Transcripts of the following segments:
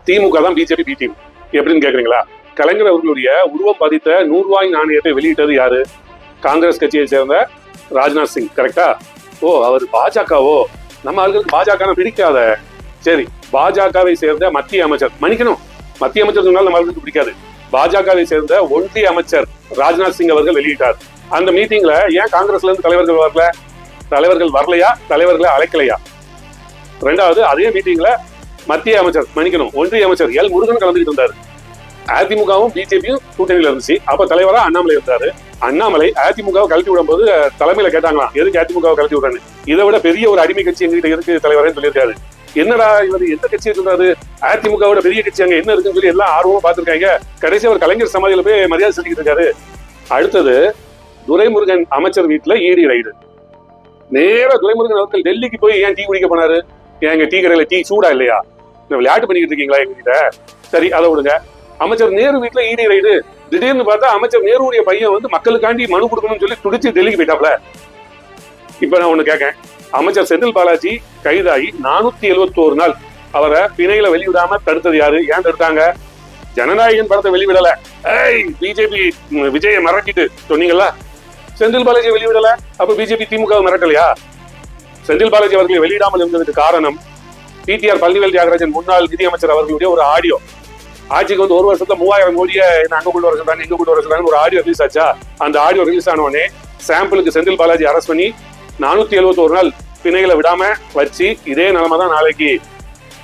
திமுக தான் BJP B team. எப்படின்னு கேக்குறீங்களா? கலைஞர் அவர்களுடைய உருவம் பதித்த 100 ரூபாய் நாணயத்தை வெளியிட்டது யாரு? காங்கிரஸ் கட்சியை சேர்ந்த ராஜ்நாத் சிங். கரெக்டா? ஓ, அவர் பாஜகவோ? நம்ம ஆளுகளுக்கு பாஜக பிடிக்காத. சரி, பாஜகவை சேர்ந்த மத்திய அமைச்சர், மன்னிக்கணும், மத்திய அமைச்சர் சொன்னால் நம்ம ஆளுகளுக்கு பிடிக்காது. பாஜகவை சேர்ந்த ஒன்றிய அமைச்சர் ராஜ்நாத் சிங் அவர்கள் வெளியிட்டார். அந்த மீட்டிங்ல ஏன் காங்கிரஸ்ல இருந்து தலைவர்கள் வரல? தலைவர்கள் வரலையா? தலைவர்களை அழைக்கலையா? ரெண்டாவது, அதே மீட்டிங்ல மத்திய அமைச்சர், மன்னிக்கணும், ஒன்றிய அமைச்சர் எல் முருகன் கலந்துகிட்டு இருந்தாரு. அதிமுகவும் பிஜேபியும் கூட்டணியில இருந்துச்சு. அப்ப தலைவரா அண்ணாமலை இருந்தாரு. அண்ணாமலை அதிமுகவை கழட்டி விடும் போது தலைமையில கேட்டாங்களாம், எதுக்கு அதிமுகவை கழட்டி விடுறாரு? இதை விட பெரிய ஒரு அடிமை கட்சி எங்ககிட்ட இருக்கு தலைவரேன்னு சொல்லியிருக்காரு. என்னடா இவர் எந்த கட்சி இருந்தாரு? அதிமுகவோட பெரிய கட்சி அங்க என்ன இருக்குன்னு சொல்லி எல்லாம் ஆர்வமா பாத்துருக்காங்க. கடைசி அவர் கலைஞர் சமாதியில போய் மரியாதை செலுத்திட்டு இருக்காரு. அடுத்தது, துரைமுருகன் அமைச்சர் வீட்டுல ஈடி ரைடு. நேரா துரைமுருகன் அவர்கள் டெல்லிக்கு போய் ஏன் டீ குடிக்க போனாரு? எங்க டீ கடையில டீ சூடா இல்லையா? விளையாட்டு பண்ணிக்கிட்டு இருக்கீங்களா எங்ககிட்ட? சரி, அதை விடுங்க. அமைச்சர் நேரு வீட்டுல ஈடி ரைடு. திடீர்னு பார்த்தா அமைச்சர் நேருடைய பையன் வந்து மக்களுக்காண்டி மனு கொடுக்கணும்னு சொல்லி துடிச்சு டெல்லிக்கு போயிட்டாப்ல. இப்ப நான் ஒண்ணு கேட்கேன், அமைச்சர் செந்தில் பாலாஜி கைதாகி 471 நாள் அவரை பிணையில வெளிவிடாம தடுத்தது யாரு? ஏன் தடுத்தாங்க? ஜனநாயகன் படத்தை வெளிவிடல, பிஜேபி விஜயை மிரட்டிட்டு சொன்னீங்களா? செந்தில் பாலாஜி வெளிவிடல, அப்ப பிஜேபி திமுக மிரட்டலையா? செந்தில் பாலாஜி அவர்களை வெளியிடாமல் இருந்ததுக்கு காரணம் பிடிஆர் பழனிவேல் தியாகராஜன் முன்னாள் நிதியமைச்சர் அவர்களுடைய ஒரு ஆடியோ. ஆட்சிக்கு வந்து 1 வருஷத்துல 3000 கோடியை அங்க கொண்டு வர சொல்றாங்க, இங்க கொண்டு வர சொல்றாங்க, ஒரு ஆடியோ ரிலீஸ் ஆச்சா? அந்த ஆடியோ ரிலீஸ் ஆனவனே சாம்பிளுக்கு செந்தில் பாலாஜி அரெஸ்ட் பண்ணி 471 நாள் பிணைகளை விடாம வச்சு, இதே நிலைமை தான் நாளைக்கு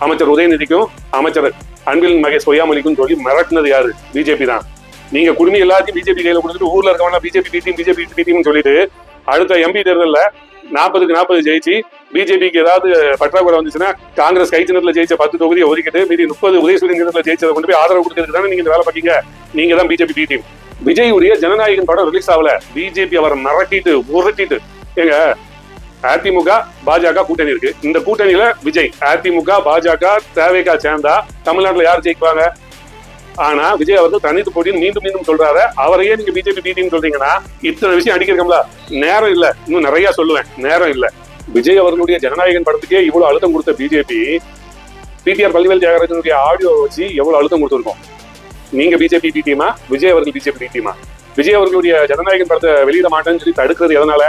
அமைச்சர் உதயநிதிக்கும் அமைச்சர் அன்பில் மகேஷ் பொய்யாமொழிக்கும் சொல்லி மிரட்டினது யாரு? பிஜேபி தான். நீங்க குடுமி எல்லாத்தையும் பிஜேபி கையில கொடுத்துட்டு ஊர்ல இருக்கவங்க பிஜேபி பிடிஎம் சொல்லிட்டு அடுத்த எம்பி தேர்தலில் 40க்கு 40 ஜெயிச்சு பிஜேபிக்கு ஏதாவது பற்றாக்குறை வந்துச்சுன்னா காங்கிரஸ் கை சின்னத்துல ஜெயிச்ச 10 தொகுதியை ஒதுக்கிட்டு மீதி 30 உதயசூரியன் சின்னத்துல ஜெயிச்சதை கொண்டு போய் ஆதரவு கொடுக்கறதுக்கு தானே நீங்க வேலை பாக்கீங்க. நீங்க தான் பிஜேபி பி டீம். விஜய் உடைய ஜனநாயகன் படம் ரிலீஸ் ஆகல, பிஜேபி அவரை மிரட்டிட்டு உருட்டிட்டு. ஏங்க, அதிமுக பாஜக கூட்டணி இருக்கு. இந்த கூட்டணியில விஜய், அதிமுக பாஜக தேவைக்கா சேர்ந்தா தமிழ்நாட்டுல யார் ஜெயிப்பாங்க? ஆனா விஜய் அவர்கள் தனித்து போட்டின்னு மீண்டும் மீண்டும் சொல்றாரு. அவரையே நீங்க பிஜேபி பி சொல்றீங்கன்னா இத்தனை விஷயம் அடிக்கிறோம்ல, நேரம் இல்ல, இன்னும் நிறைய சொல்லுவேன், நேரம் இல்ல. விஜய் அவர்களுடைய ஜனநாயகன் படத்துக்கே இவ்வளவு அழுத்தம் கொடுத்த பிஜேபி பிடிஆர் பழனிவேல் தியாகராஜனுடைய ஆடியோ வச்சு எவ்வளவு அழுத்தம் கொடுத்திருக்கோம். நீங்க பிஜேபி பி டீமா? விஜய் அவர்கள் பிஜேபி பி டீமா? விஜய் அவர்களுடைய ஜனநாயகன் படத்தை வெளியிட மாட்டேன்னு சொல்லி தடுக்கிறது எதனால?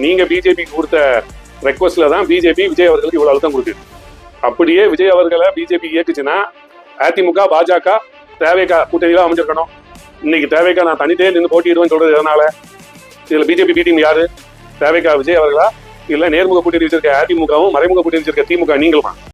நீங்க பிஜேபி கொடுத்த ரெக்வஸ்ட்ல தான் பிஜேபி விஜய் அவர்களுக்கு இவ்வளவு அழுத்தம் கொடுக்குது. அப்படியே விஜய் அவர்களை பிஜேபி இயக்குச்சுன்னா அதிமுக பாஜக தேவைக்கா கூட்டணியில அமைஞ்சிருக்கணும். இன்னைக்கு தேவைக்கா நான் தனித்தே நின்று போட்டிடுவேன்னு சொல்றது எதனால? இதுல பிஜேபி பி டீம் யாரு? தேவைக்கா விஜய் அவர்களா? இல்ல நேர்முக கூட்டணி வச்சிருக்க அதிமுகவும் மறைமுக கூட்டணி வச்சிருக்க திமுக நீங்களுமா?